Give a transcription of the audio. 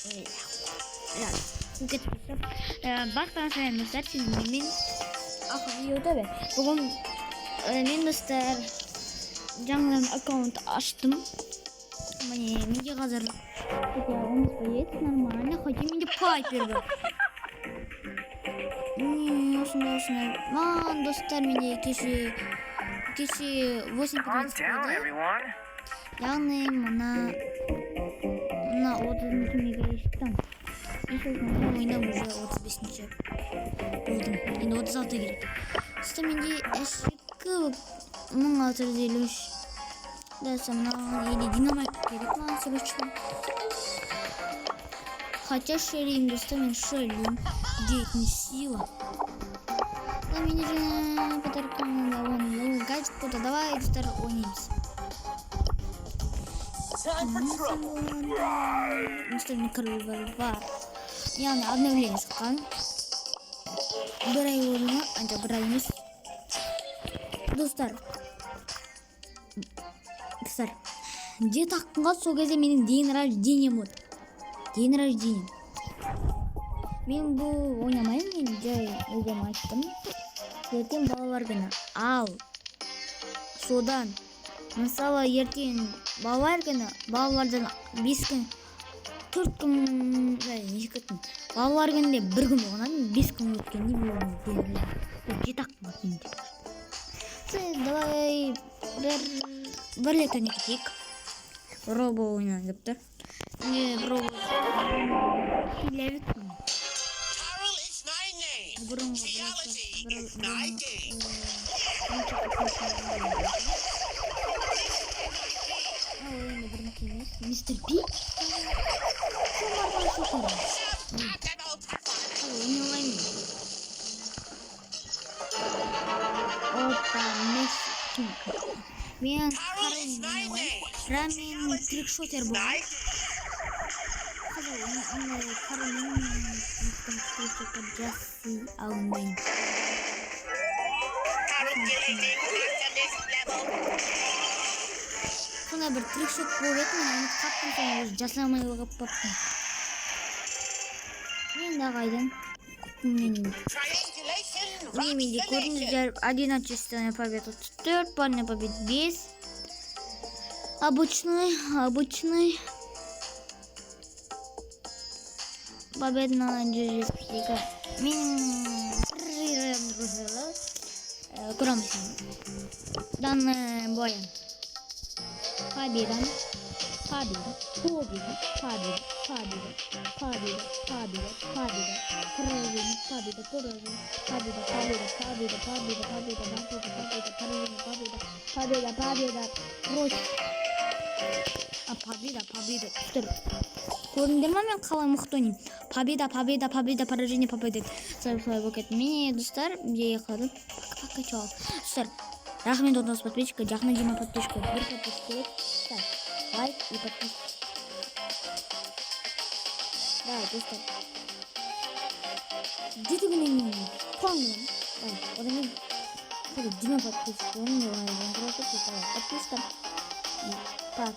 Ya, ketmiştim. Baktan sayın dostlar, çizimimin videoda ve bugün men dostlar жаңадан аккаунт açtım. Менде қазір он стоит нормально, хотя менде пайпер бар. Осындай. Ман достар, менде кеше 8 болды. Яғни мына 30 мега ешіктім. Ойнап уже 35-нче болдым. Енді 36 керек. Işte менде әшікі 1653. Дальше мына или динамайк керек маған себепші. Хотя шерим достар, мен шерим деятельность сила. Но менде же подарка вон гаджет болды. Давай достар ойнаймыз. Мистер Крылья бар. Яғни обновление шыққан. Bir ay oldu mu? Ancak bir ayımız. Dostlar. Дед ақынға сол кезде менің день рождением болды. День рождения. Мен бұл ойнамаймын, мен жай өзім айттым. Ертең балалар күні. Ал содан мысалы ертең балалар күні, балалардан 5 күн 4 күн балалар күнінде 1 күн болғаннан 5 күн өткенде бұл жетақ болды. Давай бір рет ойнап кетейік. Робо ойнап депті. Робо хилевик Мистер Пи? Опа, Месси. Мен рамен трикшотер бұл. Сонда бір трикшот болып етін, мен қаптым соң жасамай олғып баптым. Мен да қайдан Времени көрдіңіздер, 11 побед 34, парный побед 5. Обычный. Побед на 172. Мен дружила. Кромсин. Данный боем. Победа. Победа. Көрдіңдер ма, мен қалай мықты ойнаймын. Победа, поражение, победа. Солай болып міне достар, бізге қалады. Пока чал. Достар, рахмет 19 подписчика, жақын 20 подписчика, 1 подписчика керек. Лайк и подписка. Давай, достар. Где-то не помню. Давай, вот они 20 подписчиков, он не лайк, он просто подписка. И пока,